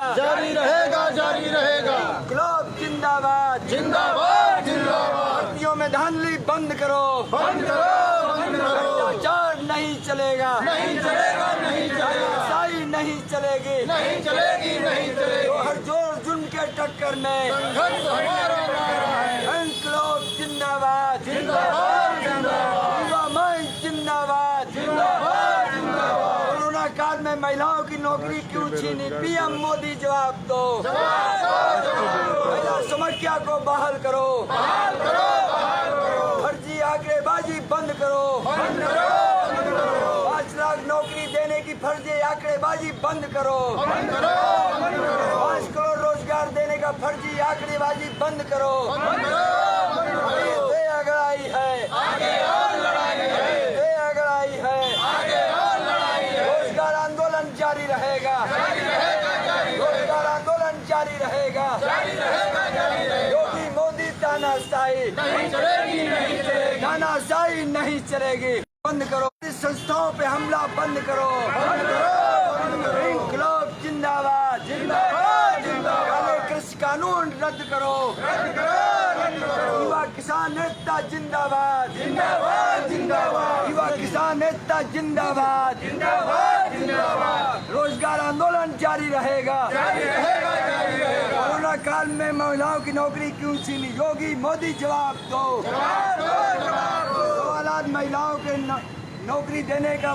जारी रहेगा, जारी रहेगा। इंकलाब जिंदाबाद, जिंदाबाद, जिंदाबाद। भर्तियों में धांधली बंद करो, बंद करो, बंद करो। भ्रष्टाचार नहीं चलेगा, नहीं चलेगा, नहीं चलेगा। ईसाई नहीं चलेगी, नहीं चलेगी, नहीं चलेगी। हर जोर जुल्म के टक्कर में संघर्ष हमारा नारा है। इंकलाब जिंदाबाद, जिंदाबाद, जिंदाबाद। युवा मंच जिंदाबाद, जिंदाबाद, जिंदाबाद। कोरोना काल में महिलाओं की नौकरी क्यों छीनी? पीएम मोदी जवाब दो। महिला समस्या को बहाल करो, बहाल करो, बहाल करो। फर्जी आंकड़ेबाजी बंद करो, बंद करो, बंद करो। 5 लाख नौकरी देने की फर्जी आंकड़ेबाजी बंद करो, बंद करो, बंद करो। 5 करोड़ रोजगार देने का फर्जी आंकड़ेबाजी बंद करो। बंद करो, बंद करो। ये अगड़ाई है, आगे और लड़ाई है, ये अगड़ाई है। आगे और लड़ाई है। रोजगार आंदोलन जारी रहेगा, जारी रहेगा, जारी रोजगार आंदोलन जारी रहेगा। जारी रहेगा, जारी रहेगा। योगी मोदी तानाशाही, नहीं चलेगी, नहीं चलेगी। तानाशाही नहीं चलेगी। बंद करो, इस संस्थाओं पे हमला बंद करो। बंद करो, बंद करो। इंकलाब जिंदाबाद, जिंदाबाद, जिंदाबाद। काले कृषि कानून रद्द करो, रद्द करो, रद्द करो। युवा किसान नेता जिंदाबाद, जिंदाबाद, जिंदाबाद। युवा किसान नेता जिंदाबाद। जिंदाबाद, जिंदाबाद। रोजगार आंदोलन जारी रहेगा, जारी रहेगा, जारी रहेगा। कोरोना काल में महिलाओं की नौकरी क्यों छीनी? योगी मोदी जवाब दो। जवाब दो, जवाब दो। सवालात महिलाओं के नौकरी देने का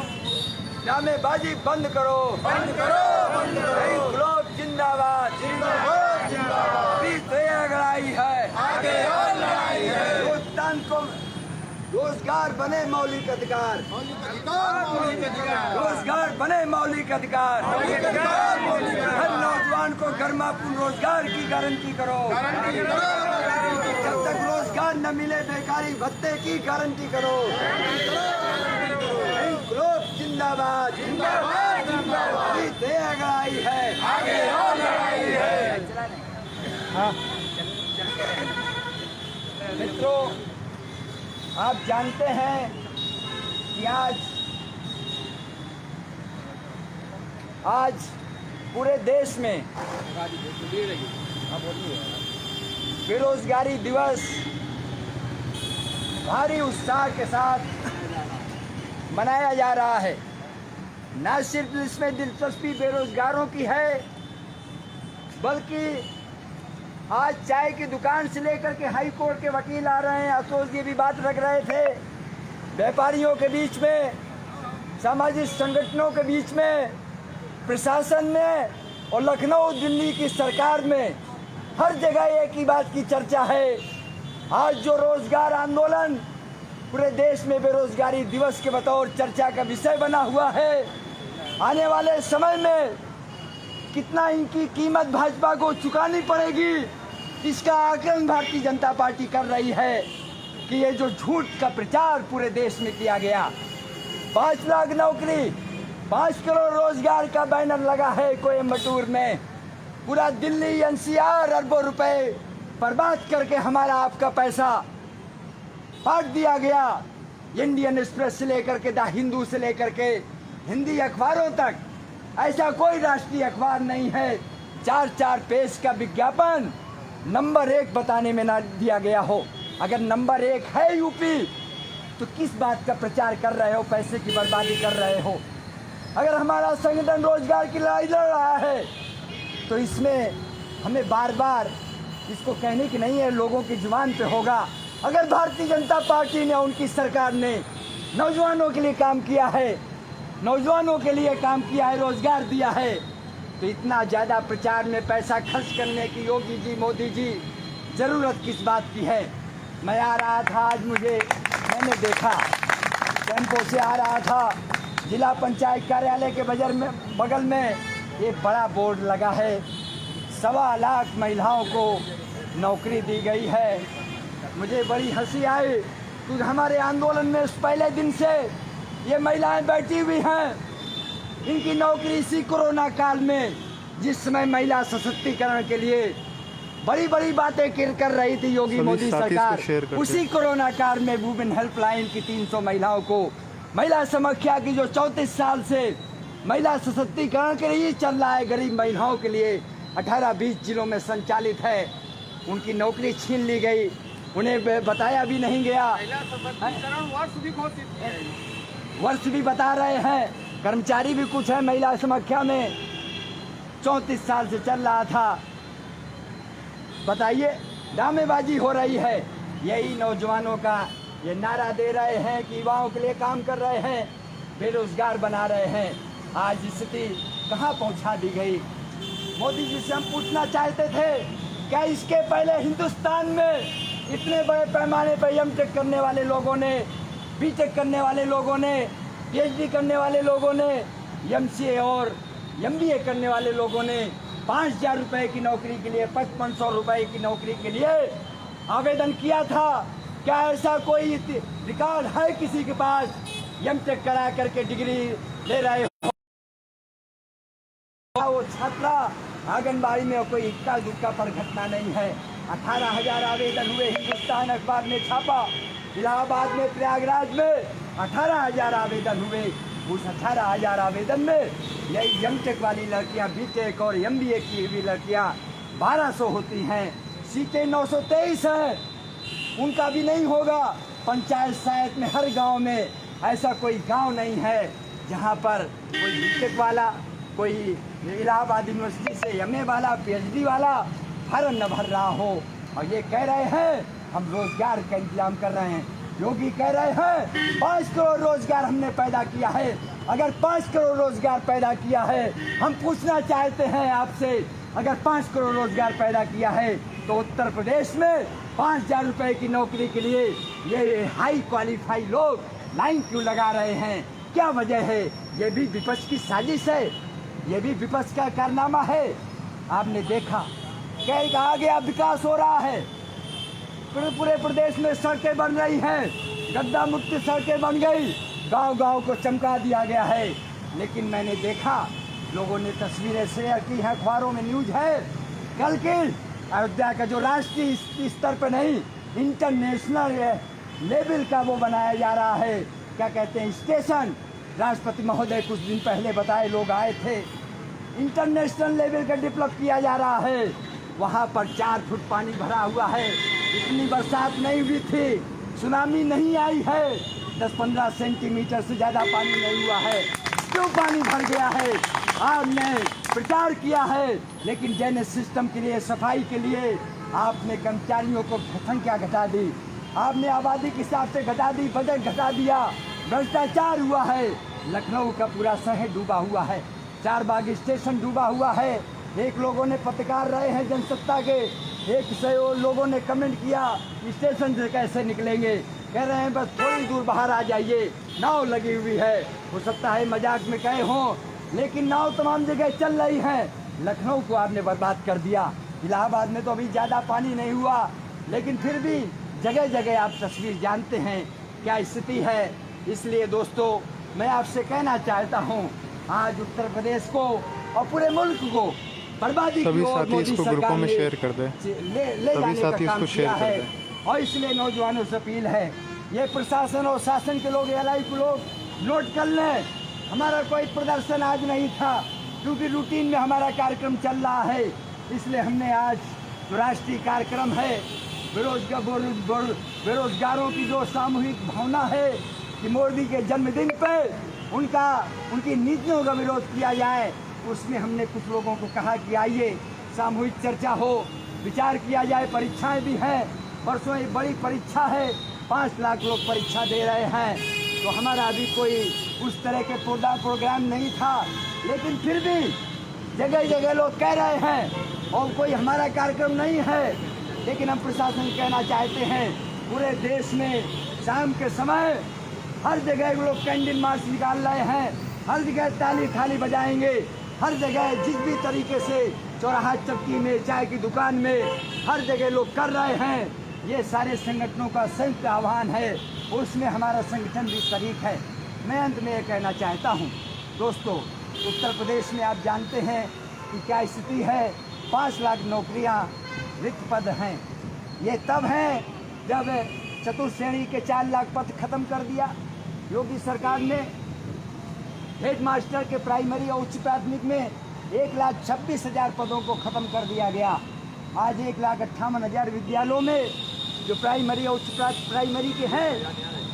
नामेबाजी बंद करो, बंद करो, बंद करो। इंकलाब जिंदाबाद, जिंदाबाद, जिंदाबाद। बीच अगड़ाई है, आगे और लड़ाई है। हिंदुस्तान को रोजगार बने मौलिक अधिकार, मौलिक अधिकार, मौलिक अधिकार। रोजगार बने मौलिक अधिकार। मौलिक अधिकार, मौलिक हर अधिकार। नौजवान को गर्मापूर्ण रोजगार की गारंटी करो। गारंटी करो, गारंटी करो। जब तक रोजगार न मिले बेकारी भत्ते की गारंटी करो। इंकलाब जिंदाबाद, जिंदाबाद, जिंदाबाद। बीच अगड़ाई है, आगे और लड़ाई है। मित्रों, आप जानते हैं कि आज पूरे देश में बेरोजगारी दिवस भारी उत्साह के साथ मनाया जा रहा है। न सिर्फ इसमें दिलचस्पी बेरोजगारों की है, बल्कि आज चाय की दुकान से लेकर के हाई कोर्ट के वकील आ रहे हैं। अफसोस ये भी बात रख रहे थे, व्यापारियों के बीच में, सामाजिक संगठनों के बीच में, प्रशासन में और लखनऊ दिल्ली की सरकार में हर जगह एक ही बात की चर्चा है। आज जो रोजगार आंदोलन पूरे देश में बेरोजगारी दिवस के बतौर चर्चा का विषय बना हुआ है, आने वाले समय में कितना इनकी कीमत भाजपा को चुकानी पड़ेगी, इसका आकलन भारतीय जनता पार्टी कर रही है। कि ये जो झूठ का प्रचार पूरे देश में किया गया, 5 लाख नौकरी, 5 करोड़ रोजगार का बैनर लगा है कोयम्बटूर में, पूरा दिल्ली एनसीआर अरबों रुपए बर्बाद करके हमारा आपका पैसा बांट दिया गया। इंडियन एक्सप्रेस से लेकर के द हिंदू से लेकर के हिंदी अखबारों तक ऐसा कोई राष्ट्रीय अखबार नहीं है 4-4 पेज का विज्ञापन नंबर 1 बताने में ना दिया गया हो। अगर नंबर 1 है यूपी, तो किस बात का प्रचार कर रहे हो, पैसे की बर्बादी कर रहे हो? अगर हमारा संगठन रोजगार की लड़ाई लड़ रहा है, तो इसमें हमें बार बार इसको कहने की नहीं है, लोगों की जुबान पे होगा। अगर भारतीय जनता पार्टी ने, उनकी सरकार ने नौजवानों के लिए काम किया है, नौजवानों के लिए काम किया है, रोजगार दिया है, तो इतना ज़्यादा प्रचार में पैसा खर्च करने की योगी जी, मोदी जी ज़रूरत किस बात की है? मैं आ रहा था, आज मैंने देखा, टेम्पो से आ रहा था, जिला पंचायत कार्यालय के बगल में एक बड़ा बोर्ड लगा है, 1.25 लाख महिलाओं को नौकरी दी गई है। मुझे बड़ी हंसी आई, क्योंकि हमारे आंदोलन में पहले दिन से ये महिलाएं बैठी हुई हैं। इनकी नौकरी इसी कोरोना काल में, जिस समय महिला सशक्तिकरण के लिए बड़ी बड़ी बातें कर रही थी योगी मोदी सरकार, उसी कोरोना काल में वुमेन हेल्पलाइन की 300 महिलाओं को, महिला समस्या की जो 34 साल से महिला सशक्तिकरण के लिए चल रहा है, गरीब महिलाओं के लिए 18-20 जिलों में संचालित है, उनकी नौकरी छीन ली गई, उन्हें बताया भी नहीं गया। वर्ष भी बता रहे हैं, कर्मचारी भी कुछ है महिला समाख्या में, 34 साल से चल रहा था। बताइए, ड्रामेबाजी हो रही है। यही नौजवानों का ये नारा दे रहे हैं कि युवाओं के लिए काम कर रहे हैं, बेरोजगार बना रहे हैं। आज स्थिति कहाँ पहुँचा दी गई। मोदी जी से हम पूछना चाहते थे, क्या इसके पहले हिंदुस्तान में इतने बड़े पैमाने पर एमटेक करने वाले लोगों ने, बीटेक करने वाले लोगों ने, पीएचडी करने वाले लोगों ने, एमसीए और एमबीए करने वाले लोगों ने 5,000 रुपये की नौकरी के लिए, 5500 रुपये की नौकरी के लिए आवेदन किया था? क्या ऐसा कोई रिकॉर्ड है किसी के पास? एमटेक करा करके डिग्री ले रहे हो, वो छात्रा आंगनबाड़ी में कोई इक्का दुक्का पर घटना नहीं है। 18,000 आवेदन हुए, हिंदुस्तान अखबार ने छापा। इलाहाबाद में, प्रयागराज में 18,000 आवेदन हुए। उस 18,000 आवेदन में यही एमटेक वाली लड़कियां, बीटेक और एमबीए की भी लड़कियां 1200 होती हैं। सीटें 923 हैं, उनका भी नहीं होगा। पंचायत सहायक में हर गांव में ऐसा कोई गांव नहीं है जहां पर कोई बीटेक वाला, कोई इलाहाबाद यूनिवर्सिटी से एमए वाला, पीएचडी वाला फॉर्म न भर रहा हो। और ये कह रहे हैं हम रोजगार का इंतजाम कर रहे हैं। योगी कह रहे हैं 5 करोड़ रोजगार हमने पैदा किया है। अगर 5 करोड़ रोजगार पैदा किया है, हम पूछना चाहते हैं आपसे, अगर 5 करोड़ रोजगार पैदा किया है तो उत्तर प्रदेश में 5,000 रुपये की नौकरी के लिए ये हाई क्वालिफाई लोग लाइन क्यों लगा रहे हैं? क्या वजह है? ये भी विपक्ष की साजिश है, ये भी विपक्ष का कारनामा है। आपने देखा कि आगे अब विकास हो रहा है, पूरे प्रदेश में सड़कें बन रही हैं, गड्ढा मुक्त सड़कें बन गई, गांव-गांव को चमका दिया गया है। लेकिन मैंने देखा, लोगों ने तस्वीरें शेयर की हैं, अखबारों में न्यूज है, कल की अयोध्या का जो राष्ट्रीय स्तर पर नहीं, इंटरनेशनल लेवल का वो बनाया जा रहा है, क्या कहते हैं, स्टेशन। राष्ट्रपति महोदय कुछ दिन पहले बताए, लोग आए थे, इंटरनेशनल लेवल का डेवलप किया जा रहा है। वहाँ पर 4 फुट पानी भरा हुआ है। इतनी बरसात नहीं हुई थी, सुनामी नहीं आई है, 10-15 सेंटीमीटर से ज़्यादा पानी नहीं हुआ है। क्यों पानी भर गया है? आपने प्रचार किया है, लेकिन ड्रेनेज सिस्टम के लिए, सफाई के लिए आपने कर्मचारियों को संख्या घटा दी, आपने आबादी के हिसाब से घटा दी, बजट घटा दिया, भ्रष्टाचार हुआ है। लखनऊ का पूरा शहर डूबा हुआ है, 4 बाग स्टेशन डूबा हुआ है। एक लोगों ने पत्रकार रहे हैं जनसत्ता के, एक से लोगों ने कमेंट किया स्टेशन से कैसे निकलेंगे, कह रहे हैं बस थोड़ी दूर बाहर आ जाइए, नाव लगी हुई है। हो सकता है मजाक में कहे हों, लेकिन नाव तमाम जगह चल रही है। लखनऊ को आपने बर्बाद कर दिया। इलाहाबाद में तो अभी ज़्यादा पानी नहीं हुआ, लेकिन फिर भी जगह जगह आप तस्वीर जानते हैं क्या स्थिति है। इसलिए दोस्तों, मैं आपसे कहना चाहता हूँ, आज उत्तर प्रदेश को और पूरे मुल्क को बर्बादी की ओर मोदी सरकार ने ले जाने का काम किया है। और इसलिए नौजवानों से अपील है, ये प्रशासन और शासन के लोग, एलआई के लोग नोट कर लें, हमारा कोई प्रदर्शन आज नहीं था, क्योंकि रूटीन में हमारा कार्यक्रम चल रहा है। इसलिए हमने आज जो राष्ट्रीय कार्यक्रम है, बेरोजगारों की जो सामूहिक भावना है कि मोदी के जन्मदिन पर उनकी नीतियों का विरोध किया जाए, उसमें हमने कुछ लोगों को कहा कि आइए सामूहिक चर्चा हो, विचार किया जाए। परीक्षाएं भी हैं, परसों एक बड़ी परीक्षा है, 5 लाख लोग परीक्षा दे रहे हैं। तो हमारा अभी कोई उस तरह के प्रोग्राम नहीं था, लेकिन फिर भी जगह जगह लोग कह रहे हैं और कोई हमारा कार्यक्रम नहीं है। लेकिन हम प्रशासन कहना चाहते हैं, पूरे देश में शाम के समय हर जगह लोग कैंडल मार्च निकाल रहे हैं, हर जगह ताली थाली बजाएंगे, हर जगह जिस भी तरीके से चौराहा चक्की में, चाय की दुकान में, हर जगह लोग कर रहे हैं। ये सारे संगठनों का संयुक्त आह्वान है, उसमें हमारा संगठन भी शरीक है। मैं अंत में ये कहना चाहता हूँ दोस्तों, उत्तर प्रदेश में आप जानते हैं कि क्या स्थिति है। 5 लाख नौकरियाँ रिक्त पद हैं। ये तब हैं जब चतुर्थ श्रेणी के 4 लाख पद खत्म कर दिया योगी सरकार ने। हेड मास्टर के प्राइमरी और उच्च प्राथमिक में 1,26,000 पदों को ख़त्म कर दिया गया। आज 1,58,000 विद्यालयों में जो प्राइमरी और उच्च प्राइमरी के हैं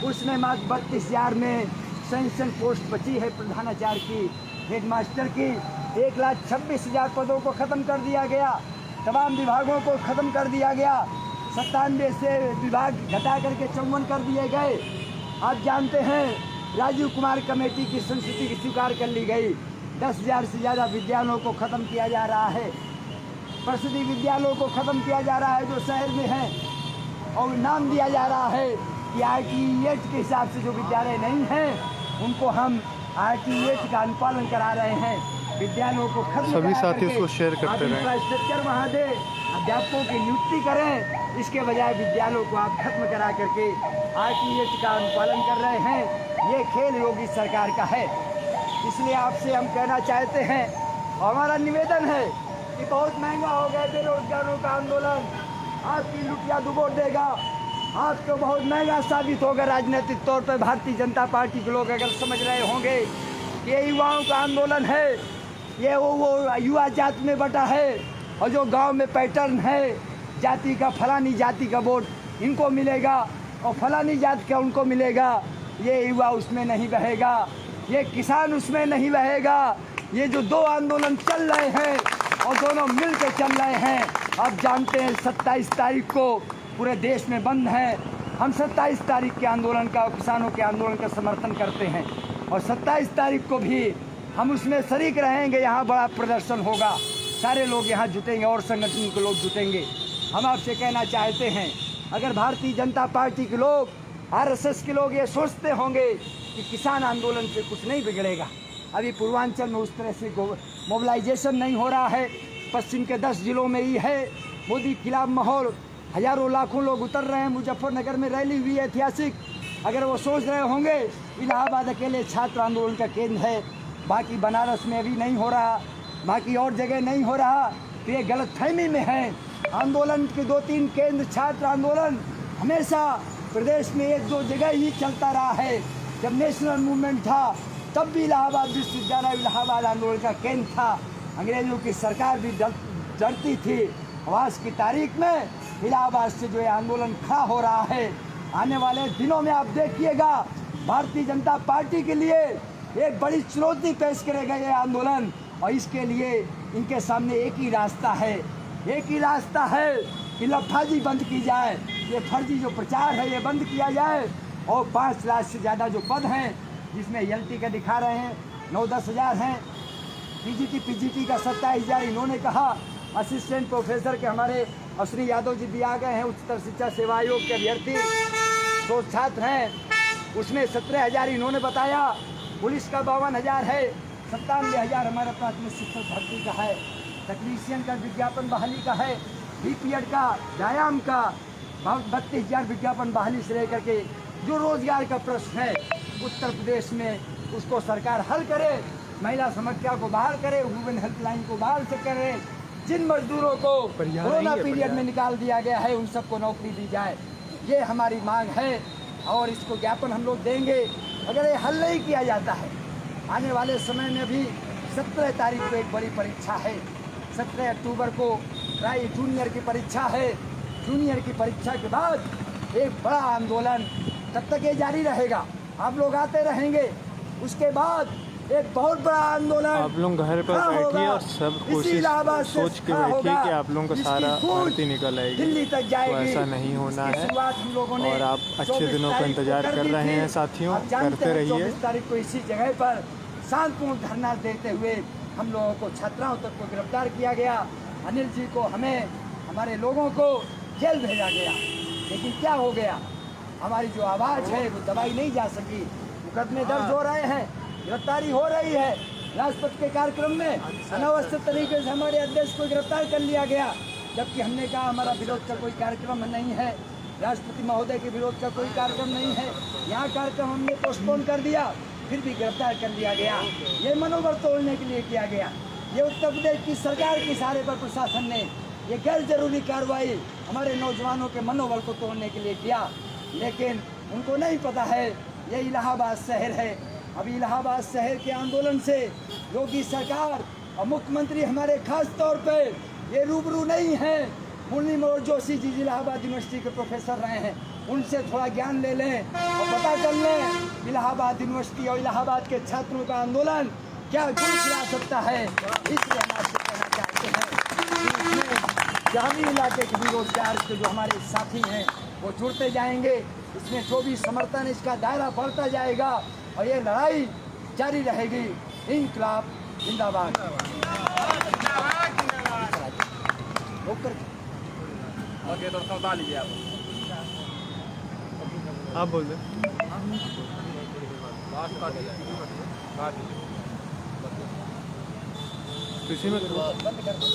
उसमें मात्र 32,000 में सेंक्शन पोस्ट बची है प्रधानाचार्य की, हेडमास्टर की। 1,26,000 पदों को ख़त्म कर दिया गया, तमाम विभागों को ख़त्म कर दिया गया। 97 से विभाग घटा करके 54 कर दिए गए। आप जानते हैं राजीव कुमार कमेटी की संस्कृति की स्वीकार कर ली गई। 10,000 से ज़्यादा विद्यालयों को ख़त्म किया जा रहा है, परिषदीय विद्यालयों को ख़त्म किया जा रहा है जो शहर में हैं, और नाम दिया जा रहा है कि RTE के हिसाब से जो विद्यालय नहीं हैं उनको हम RTE का अनुपालन करा रहे हैं। विद्यालयों को खत्म सभी साथी इसको शेयर करते रहें। इंफ्रास्ट्रक्चर वहाँ दे, अध्यापकों की नियुक्ति करें, इसके बजाय विद्यालयों को आप खत्म करा करके RTE का अनुपालन कर रहे हैं। ये खेल योगी सरकार का है। इसलिए आपसे हम कहना चाहते हैं, हमारा निवेदन है कि बहुत महंगा हो गया बेरोजगारों का आंदोलन, आपकी लुटिया डुबो देगा, आपको बहुत महंगा साबित होगा राजनीतिक तौर पर। भारतीय जनता पार्टी के लोग अगर समझ रहे होंगे कि ये युवाओं का आंदोलन है, ये वो युवा जाति में बटा है, और जो गांव में पैटर्न है जाति का, फलानी जाति का वोट इनको मिलेगा और फलानी जाति का उनको मिलेगा, ये युवा उसमें नहीं बहेगा, ये किसान उसमें नहीं बहेगा। ये जो दो आंदोलन चल रहे हैं और दोनों मिल के चल रहे हैं, आप जानते हैं 27 तारीख को पूरे देश में बंद है। हम 27 तारीख के आंदोलन का, किसानों के आंदोलन का समर्थन करते हैं, और 27 तारीख को भी हम उसमें शरीक रहेंगे। यहाँ बड़ा प्रदर्शन होगा, सारे लोग यहाँ जुटेंगे और संगठन के लोग जुटेंगे। हम आपसे कहना चाहते हैं, अगर भारतीय जनता पार्टी के लोग, RSS के लोग ये सोचते होंगे कि किसान आंदोलन से कुछ नहीं बिगड़ेगा, अभी पूर्वांचल में उस तरह से मोबिलाइजेशन नहीं हो रहा है। पश्चिम के 10 जिलों में ही है मोदी के खिलाफ माहौल, हजारों लाखों लोग उतर रहे हैं। मुजफ्फरनगर में रैली हुई है ऐतिहासिक। अगर वो सोच रहे होंगे इलाहाबाद अकेले छात्र आंदोलन का केंद्र है, बाकी बनारस में अभी नहीं हो रहा, बाकी और जगह नहीं हो रहा, तो ये गलतफहमी में है। आंदोलन के 2-3 केंद्र छात्र आंदोलन हमेशा प्रदेश में 1-2 जगह ही चलता रहा है। जब नेशनल मूवमेंट था तब भी इलाहाबाद विश्वविद्यालय इलाहाबाद आंदोलन का केंद्र था। अंग्रेजों की सरकार भी डरती थी। आज की तारीख में इलाहाबाद से जो ये आंदोलन खड़ा हो रहा है, आने वाले दिनों में आप देखिएगा भारतीय जनता पार्टी के लिए एक बड़ी चुनौती पेश करेगा ये आंदोलन। और इसके लिए इनके सामने एक ही रास्ता है, एक ही रास्ता है कि लफाजी बंद की जाए, ये फर्जी जो प्रचार है ये बंद किया जाए, और 5 लाख से ज़्यादा जो पद हैं जिसमें LT का दिखा रहे हैं 9-10 हज़ार हैं, PGT का 27,000 इन्होंने कहा। असिस्टेंट प्रोफेसर के हमारे अश्विनी यादव जी भी आ गए हैं, उच्चतर शिक्षा सेवा आयोग के अभ्यर्थी 100 छात्र हैं, उसमें 17,000 इन्होंने बताया। पुलिस का 52,000 है, 97,000 हमारा प्राथमिक शिक्षक भर्ती का है, टेक्नीशियन का विज्ञापन बहाली का है, BPED का, व्यायाम का 32,000 विज्ञापन बहाली से लेकर के जो रोजगार का प्रश्न है उत्तर प्रदेश में उसको सरकार हल करे। महिला समस्या को बहाल करे, वुमेन हेल्पलाइन को बहाल से करे। जिन मजदूरों को कोरोना पीरियड में निकाल दिया गया है उन सबको नौकरी दी जाए, ये हमारी मांग है, और इसको ज्ञापन हम लोग देंगे। अगर ये हल नहीं किया जाता है, आने वाले समय में भी 17 तारीख को एक बड़ी परीक्षा है, 17 अक्टूबर को जूनियर की परीक्षा है। जूनियर की परीक्षा के बाद एक बड़ा आंदोलन, तब तक ये जारी रहेगा, आप लोग आते रहेंगे। उसके बाद एक बहुत बड़ा आंदोलन आप लोग घर पर बैठिए और सब कोशिश सोच के बैठिए कि आप लोगों का सारा भर्ती निकल आएगी। दिल्ली तक जाएगी। तो ऐसा नहीं होना है, हम लोगों ने और आप अच्छे दिनों का इंतजार कर रहे हैं साथियों, करते रहिए। 24 तारीख को इसी जगह पर शांतिपूर्ण धरना देते हुए हम लोगों को, छात्राओं तक को गिरफ्तार किया गया। अनिल जी को, हमें, हमारे लोगों को जेल भेजा गया। लेकिन क्या हो गया, हमारी जो आवाज़ है वो दबाई नहीं जा सकी। मुकदमे दर्ज हो रहे हैं, गिरफ्तारी हो रही है। राष्ट्रपति के कार्यक्रम में अनावश्यक तरीके से हमारे अध्यक्ष को गिरफ्तार कर लिया गया, जबकि हमने कहा हमारा विरोध का कोई कार्यक्रम नहीं है, राष्ट्रपति महोदय के विरोध का कोई कार्यक्रम नहीं है। यहाँ कार्यक्रम हमने पोस्टपोन कर दिया, फिर भी गिरफ्तार कर लिया गया। ये मनोबल तोड़ने के लिए किया गया। ये उत्तर प्रदेश की सरकार के इशारे पर प्रशासन ने ये गैर जरूरी कार्रवाई हमारे नौजवानों के मनोबल को तोड़ने के लिए किया। लेकिन उनको नहीं पता है ये इलाहाबाद शहर है। अभी इलाहाबाद शहर के आंदोलन से योगी सरकार और मुख्यमंत्री हमारे खास तौर पे ये रूबरू नहीं हैं। मुरली मनोहर जोशी जी इलाहाबाद यूनिवर्सिटी के प्रोफेसर रहे हैं, उनसे थोड़ा ज्ञान ले लें और पता कर लें इलाहाबाद यूनिवर्सिटी और इलाहाबाद के छात्रों का आंदोलन क्या गुण खिला सकता है। इसलिए हम आपसे कहना चाहते हैं कि इसमें ग्रामीण इलाके के बेरोजगार के जो हमारे साथी हैं वो जुड़ते जाएंगे। इसमें जो भी समर्थन इसका दायरा बढ़ता जाएगा और ये लड़ाई जारी रहेगी। इंकलाब जिंदाबाद। आप बोल दें। इसी में बंद कर दो।